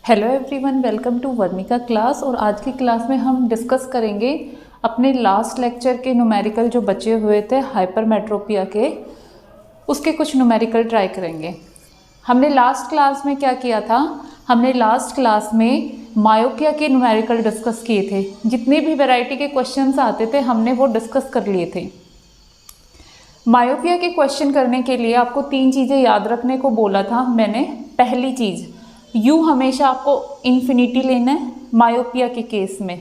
Hello everyone, welcome to Varnika class. और आज की क्लास में हम डिस्कस करेंगे अपने लास्ट लेक्चर के न्यूमेरिकल जो बचे हुए थे हाइपरमेट्रोपिया के, उसके कुछ न्यूमेरिकल ट्राई करेंगे। हमने लास्ट क्लास में क्या किया था, हमने लास्ट क्लास में मायोपिया के न्यूमेरिकल डिस्कस किए थे। जितने भी वैरायटी के क्वेश्चंस आते थे हमने वो डिस्कस कर लिए थे। मायोपिया के क्वेश्चन करने के लिए आपको 3 चीज़ें याद रखने को बोला था मैंने। पहली चीज़, U हमेशा आपको इन्फिनिटी लेना है मायोपिया के केस में।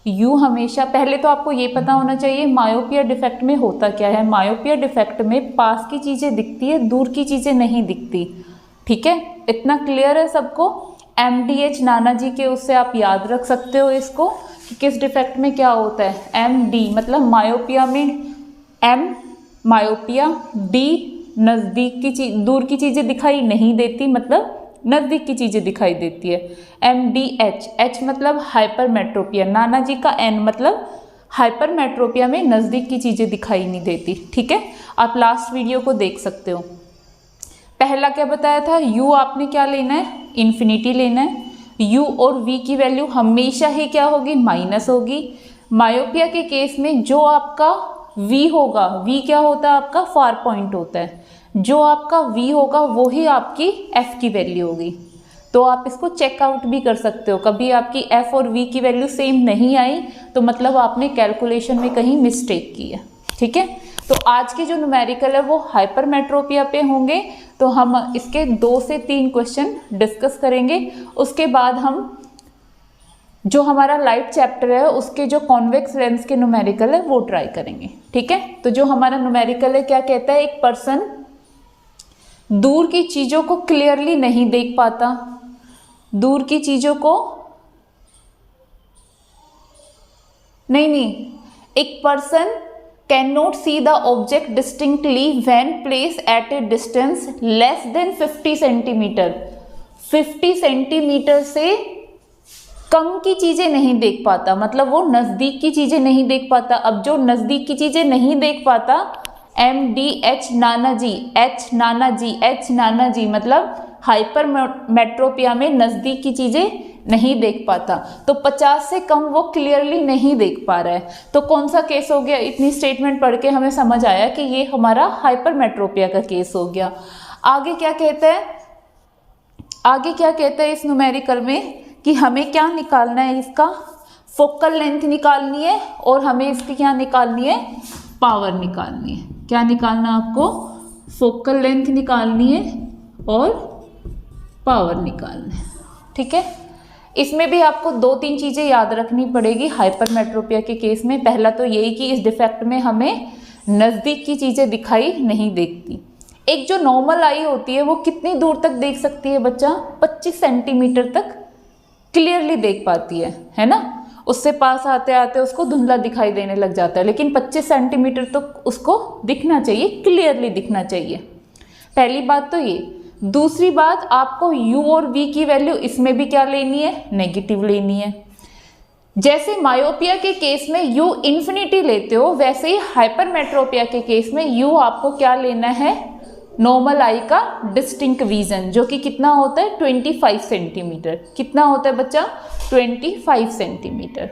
U हमेशा, पहले तो आपको ये पता होना चाहिए मायोपिया डिफेक्ट में होता क्या है। मायोपिया डिफेक्ट में पास की चीज़ें दिखती है, दूर की चीज़ें नहीं दिखती। ठीक है, इतना क्लियर है सबको। MDH नाना जी के उससे आप याद रख सकते हो इसको कि किस डिफेक्ट में क्या होता है। MD मतलब मायोपिया में M मायोपिया, D नज़दीक की चीज, दूर की चीज़ें दिखाई नहीं देती मतलब नज़दीक की चीज़ें दिखाई देती है। MDH, H मतलब हाइपरमेट्रोपिया, नाना जी का N मतलब हाइपरमेट्रोपिया में नज़दीक की चीज़ें दिखाई नहीं देती। ठीक है, आप लास्ट वीडियो को देख सकते हो। पहला क्या बताया था, U आपने क्या लेना है, इन्फिनिटी लेना है। U और V की वैल्यू हमेशा ही क्या होगी, माइनस होगी। मायोपिया के केस में जो आपका V होगा, V क्या होता है आपका, फार पॉइंट होता है। जो आपका V होगा वो ही आपकी F की वैल्यू होगी। तो आप इसको चेकआउट भी कर सकते हो। कभी आपकी F और V की वैल्यू सेम नहीं आई तो मतलब आपने कैलकुलेशन में कहीं मिस्टेक की है। ठीक है, तो आज के जो न्यूमेरिकल है वो हाइपरमेट्रोपिया पे होंगे। तो हम इसके 2 से 3 क्वेश्चन डिस्कस करेंगे। उसके बाद हम जो हमारा लाइट चैप्टर है उसके जो कॉन्वेक्स लेंस के न्यूमेरिकल है वो ट्राई करेंगे। ठीक है, तो जो हमारा न्यूमेरिकल है क्या कहता है, एक पर्सन दूर की चीज़ों को क्लियरली नहीं देख पाता। दूर की चीज़ों को नहीं, एक person can not see the object distinctly when place at A distance less than 50 centimetre. 50 centimetre से कम की चीज़ें नहीं देख पाता, मतलब वो नज़दीक की चीज़ें नहीं देख पाता। अब जो नज़दीक की चीज़ें नहीं देख पाता, MDH नाना जी, H नाना जी, H नाना जी मतलब हाइपरमेट्रोपिया में नज़दीक की चीज़ें नहीं देख पाता। तो 50 से कम वो क्लियरली नहीं देख पा रहा है। तो कौन सा केस हो गया, इतनी स्टेटमेंट पढ़ के हमें समझ आया कि ये हमारा हाइपरमेट्रोपिया का केस हो गया। आगे क्या कहता है, आगे क्या कहता है इस न्यूमेरिकल में कि हमें क्या निकालना है, इसका फोकल लेंथ निकालनी है और हमें इसकी क्या निकालनी है, पावर निकालनी है। क्या निकालना आपको, फोकल लेंथ निकालनी है और पावर निकालना है। ठीक है, इसमें भी आपको 2-3 चीज़ें याद रखनी पड़ेगी हाइपरमेट्रोपिया के केस में। पहला तो यही कि इस डिफेक्ट में हमें नज़दीक की चीज़ें दिखाई नहीं देती। एक जो नॉर्मल आई होती है वो कितनी दूर तक देख सकती है बच्चा, 25 सेंटीमीटर तक क्लियरली देख पाती है ना। उससे पास आते आते उसको धुंधला दिखाई देने लग जाता है, लेकिन 25 सेंटीमीटर तो उसको दिखना चाहिए, क्लियरली दिखना चाहिए। पहली बात तो ये। दूसरी बात, आपको U और V की वैल्यू इसमें भी क्या लेनी है, नेगेटिव लेनी है। जैसे मायोपिया के केस में U इन्फिनिटी लेते हो, वैसे ही हाइपरमेट्रोपिया के केस में U आपको क्या लेना है, नॉर्मल आई का डिस्टिंक्ट विजन, जो कि कितना होता है 25 सेंटीमीटर। कितना होता है बच्चा, 25 सेंटीमीटर।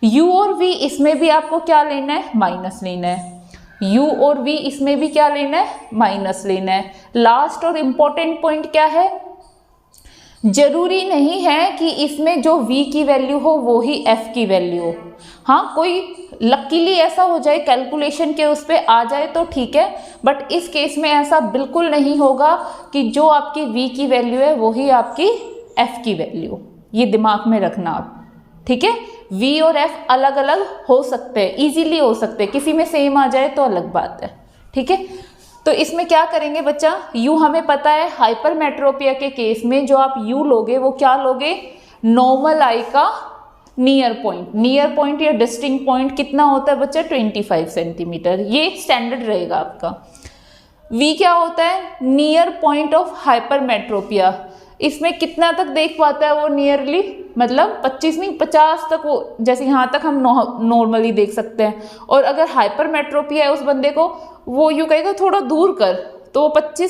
U और V इसमें भी आपको क्या लेना है, माइनस लेना है। U और V इसमें भी क्या लेना है, माइनस लेना है। लास्ट और इम्पोर्टेंट पॉइंट क्या है, जरूरी नहीं है कि इसमें जो V की वैल्यू हो वो ही F की वैल्यू हो। हाँ, कोई लकीली ऐसा हो जाए, कैलकुलेशन के उस पर आ जाए तो ठीक है, बट इस केस में ऐसा बिल्कुल नहीं होगा कि जो आपकी V की वैल्यू है वो ही आपकी F की वैल्यू। ये दिमाग में रखना आप। ठीक है, V और F अलग अलग हो सकते हैं, इजीली हो सकते हैं, किसी में सेम आ जाए तो अलग बात है। ठीक है, तो इसमें क्या करेंगे बच्चा, U हमें पता है हाइपरमेट्रोपिया के केस में जो आप U लोगे वो क्या लोगे, नॉर्मल आई का नियर पॉइंट। नियर पॉइंट या डिस्टिंक्ट पॉइंट कितना होता है बच्चा, 25 सेंटीमीटर। ये स्टैंडर्ड रहेगा आपका। V क्या होता है, नियर पॉइंट ऑफ हाइपरमेट्रोपिया। इसमें कितना तक देख पाता है वो नियरली, मतलब 25 नहीं 50 तक, वो जैसे यहाँ तक हम नॉर्मली देख सकते हैं। और अगर हाइपरमेट्रोपिया है उस बंदे को, वो यूँ कहेगा थोड़ा दूर कर, तो वो 50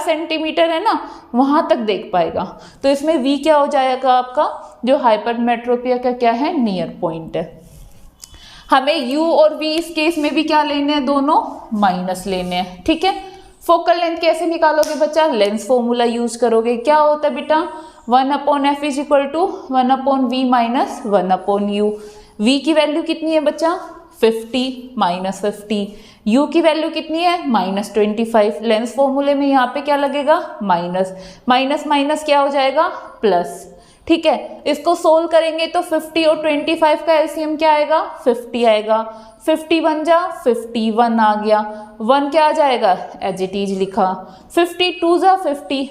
सेंटीमीटर है ना, वहाँ तक देख पाएगा। तो इसमें v क्या हो जाएगा आपका, जो हाइपरमेट्रोपिया का क्या है, नियर पॉइंट है। हमें u और v इस केस में भी क्या लेने हैं, दोनों माइनस लेने हैं, ठीक है। फोकल लेंथ कैसे निकालोगे बच्चा, लेंस फॉर्मूला यूज करोगे। क्या होता है बेटा, 1/f is equal to 1/v minus 1/u। v की वैल्यू कितनी है बच्चा, 50 माइनस 50, u की वैल्यू कितनी है, -25। लेंस फॉर्मूले में यहाँ पे क्या लगेगा, माइनस, माइनस माइनस क्या हो जाएगा, प्लस, ठीक है। इसको सोल्व करेंगे तो 50 और 25 का एलसीएम क्या आएगा, 50 आएगा। 50 बन जा 51 आ गया, 1 क्या आ जाएगा, एज इट इज लिखा। 50 2 जा 50,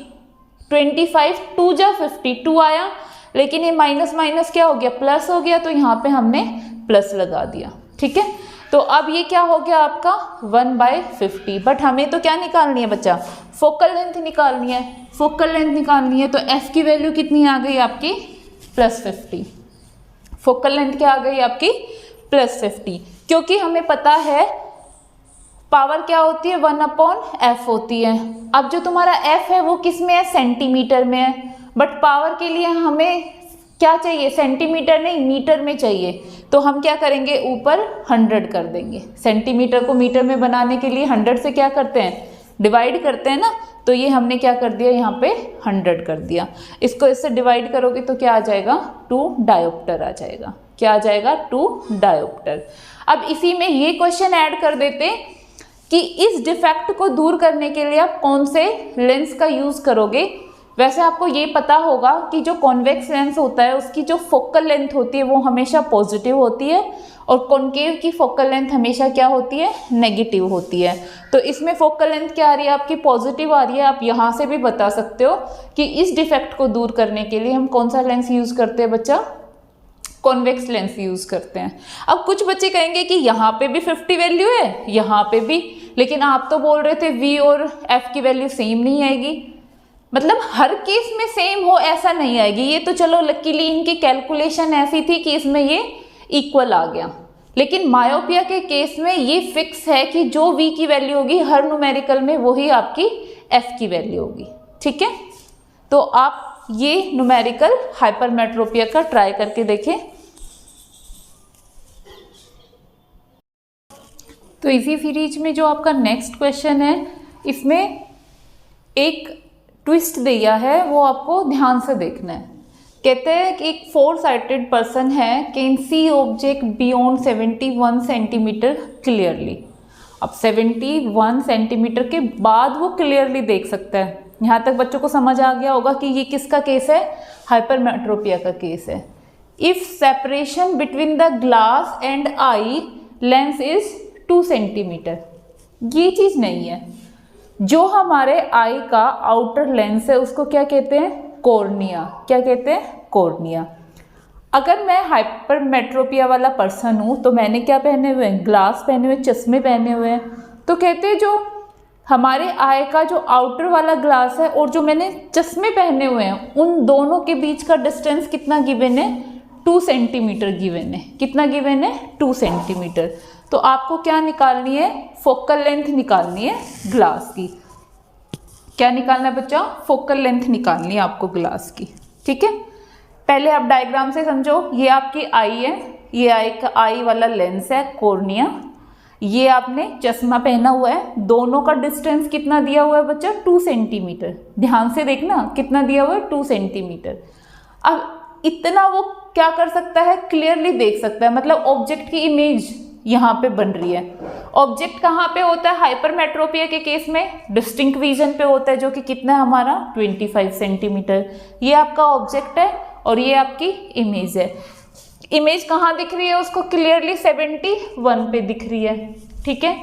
25 2 जा 50, 2 आया, लेकिन ये माइनस माइनस क्या हो गया, प्लस हो गया, तो यहाँ पे हमने प्लस लगा दिया, ठीक है। तो अब ये क्या हो गया आपका 1/50, बट हमें तो क्या निकालनी है बच्चा, फोकल लेंथ निकालनी है। फोकल लेंथ निकालनी है तो f की वैल्यू कितनी आ गई आपकी, +50। फोकल लेंथ क्या आ गई आपकी, +50, क्योंकि हमें पता है पावर क्या होती है, 1/f होती है। अब जो तुम्हारा f है वो किस में है, सेंटीमीटर में है, बट पावर के लिए हमें क्या चाहिए, सेंटीमीटर नहीं मीटर में चाहिए। तो हम क्या करेंगे, ऊपर 100 कर देंगे। सेंटीमीटर को मीटर में बनाने के लिए 100 से क्या करते हैं, डिवाइड करते हैं ना, तो ये हमने क्या कर दिया, यहाँ पे 100 कर दिया। इसको इससे डिवाइड करोगे तो क्या आ जाएगा, 2 डायोप्टर आ जाएगा। क्या आ जाएगा, 2 डायोप्टर। अब इसी में ये क्वेश्चन ऐड कर देते कि इस डिफेक्ट को दूर करने के लिए आप कौन से लेंस का यूज करोगे। वैसे आपको ये पता होगा कि जो कॉन्वेक्स लेंस होता है उसकी जो फोकल लेंथ होती है वो हमेशा पॉजिटिव होती है, और कॉन्केव की फोकल लेंथ हमेशा क्या होती है, नेगेटिव होती है। तो इसमें फोकल लेंथ क्या आ रही है आपकी, पॉजिटिव आ रही है। आप यहाँ से भी बता सकते हो कि इस डिफेक्ट को दूर करने के लिए हम कौन सा लेंस यूज करते हैं बच्चा, कॉन्वेक्स लेंस यूज करते हैं। अब कुछ बच्चे कहेंगे कि यहाँ पे भी 50 वैल्यू है, यहाँ पे भी, लेकिन आप तो बोल रहे थे v और f की वैल्यू सेम नहीं आएगी। मतलब हर केस में सेम हो ऐसा नहीं आएगी। ये तो चलो लकीली इनकी कैलकुलेशन ऐसी थी कि इसमें ये इक्वल आ गया, लेकिन मायोपिया के केस में ये फिक्स है कि जो v की वैल्यू होगी हर न्यूमेरिकल में वही आपकी f की वैल्यू होगी, ठीक है। तो आप ये न्यूमेरिकल हाइपरमेट्रोपिया का ट्राई करके देखें। तो इसी सीरीज में जो आपका नेक्स्ट क्वेश्चन है, इसमें एक ट्विस्ट दिया है, वो आपको ध्यान से देखना है। कहते हैं कि एक 4 साइटेड पर्सन है, can see object beyond 71 centimetre clearly. अब 71 सेंटीमीटर के बाद वो क्लियरली देख सकता है। यहाँ तक बच्चों को समझ आ गया होगा कि ये किसका केस है, हाइपरमेट्रोपिया का केस है। If separation between the glass and eye lens is 2 centimetre, ये चीज नहीं है। जो हमारे आई का आउटर लेंस है उसको क्या कहते हैं, कॉर्निया। क्या कहते हैं, कॉर्निया। अगर मैं हाइपरमेट्रोपिया वाला पर्सन हूँ तो मैंने क्या पहने हुए हैं, ग्लास पहने हुए, चश्मे पहने हुए हैं, तो कहते हैं जो हमारे आई का जो आउटर वाला ग्लास है और जो मैंने चश्मे पहने हुए हैं उन दोनों के बीच का डिस्टेंस कितना गिवन है, 2 सेंटीमीटर गिवन है। कितना गिवन है, 2 सेंटीमीटर। तो आपको क्या निकालनी है, फोकल लेंथ निकालनी है ग्लास की। क्या निकालना है बच्चा, फोकल लेंथ निकालनी है आपको ग्लास की, ठीक है। पहले आप डायग्राम से समझो। ये आपकी आई है, ये आई वाला लेंस है, कॉर्निया। ये आपने चश्मा पहना हुआ है, दोनों का डिस्टेंस कितना दिया हुआ है बच्चा, 2 सेंटीमीटर। ध्यान से देखना कितना दिया हुआ है, 2 सेंटीमीटर। अब इतना वो क्या कर सकता है, क्लियरली देख सकता है, मतलब ऑब्जेक्ट की इमेज यहाँ पे बन रही है। ऑब्जेक्ट कहाँ पे होता है, हाइपरमेट्रोपिया के केस में डिस्टिंक्ट विजन पे होता है, जो कि कितना है हमारा 25 सेंटीमीटर। ये आपका ऑब्जेक्ट है और ये आपकी इमेज है। इमेज कहाँ दिख रही है उसको, क्लियरली 71 पे दिख रही है, ठीक है।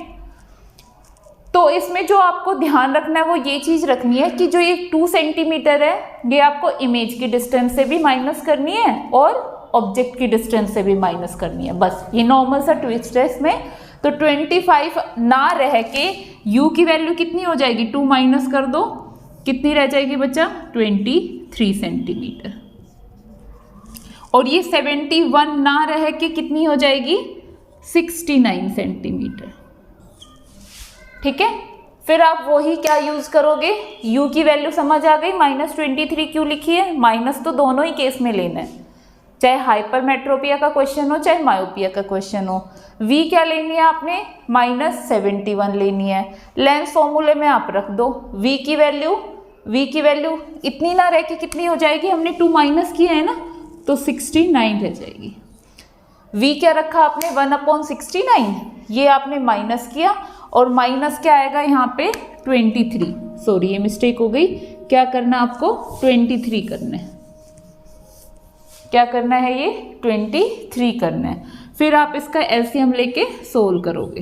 तो इसमें जो आपको ध्यान रखना है वो ये चीज रखनी है कि जो ये 2 सेंटीमीटर है ये आपको इमेज की डिस्टेंस से भी माइनस करनी है और ऑब्जेक्ट की डिस्टेंस से भी माइनस करनी है। बस ये नॉर्मल सा ट्विस्ट है इसमें। तो 25 ना रह के u की वैल्यू कितनी हो जाएगी, 2 माइनस कर दो, कितनी रह जाएगी बच्चा, 23 सेंटीमीटर। और ये 71 ना रह के कितनी हो जाएगी, 69 सेंटीमीटर, ठीक है। फिर आप वही क्या यूज करोगे, u की वैल्यू समझ आ गई, -23 क्यों लिखी है, माइनस तो दोनों ही केस में लेना है, चाहे हाइपरमेट्रोपिया का क्वेश्चन हो चाहे मायोपिया का क्वेश्चन हो। v क्या लेनी है आपने, -71 लेनी है। लेंस फॉर्मूले में आप रख दो, v की वैल्यू इतनी ना रह के कितनी हो जाएगी, हमने 2 माइनस किया है ना, तो 69 रह जाएगी। v क्या रखा आपने, 1/69, ये आपने माइनस किया, और माइनस क्या आएगा यहाँ पे 23, सॉरी ये मिस्टेक हो गई, क्या करना आपको 23 करना है, क्या करना है, ये 23 करना है। फिर आप इसका एलसीएम लेके सोल्व करोगे,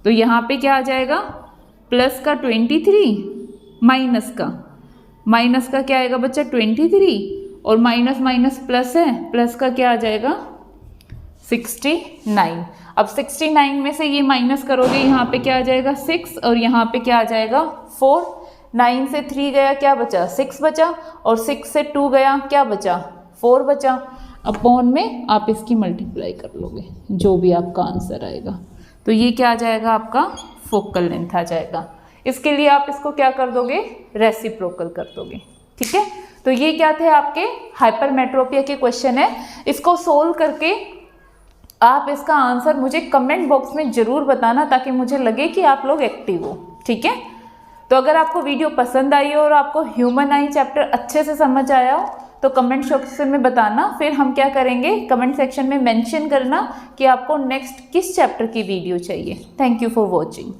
तो यहाँ पे क्या आ जाएगा, प्लस का 23 माइनस का क्या आएगा बच्चा 23, और माइनस माइनस प्लस है, प्लस का क्या आ जाएगा 69। अब 69 में से ये माइनस करोगे, यहाँ पे क्या आ जाएगा 6, और यहाँ पे क्या आ जाएगा 4, 9 से 3 गया क्या बचा 6 बचा, और 6 से 2 गया क्या बचा 4 बचा, अपॉन में आप इसकी मल्टीप्लाई कर लोगे, जो भी आपका आंसर आएगा, तो ये क्या आ जाएगा आपका फोकल लेंथ आ जाएगा। इसके लिए आप इसको क्या कर दोगे, रेसिप्रोकल कर दोगे, ठीक है। तो ये क्या थे आपके हाइपरमेट्रोपिया के क्वेश्चन है, इसको सोल्व करके आप इसका आंसर मुझे कमेंट बॉक्स में ज़रूर बताना, ताकि मुझे लगे कि आप लोग एक्टिव हो, ठीक है। तो अगर आपको वीडियो पसंद आई हो और आपको ह्यूमन आई चैप्टर अच्छे से समझ आया हो तो कमेंट सेक्शन में बताना, फिर हम क्या करेंगे, कमेंट सेक्शन में मेंशन करना कि आपको नेक्स्ट किस चैप्टर की वीडियो चाहिए। Thank you for watching.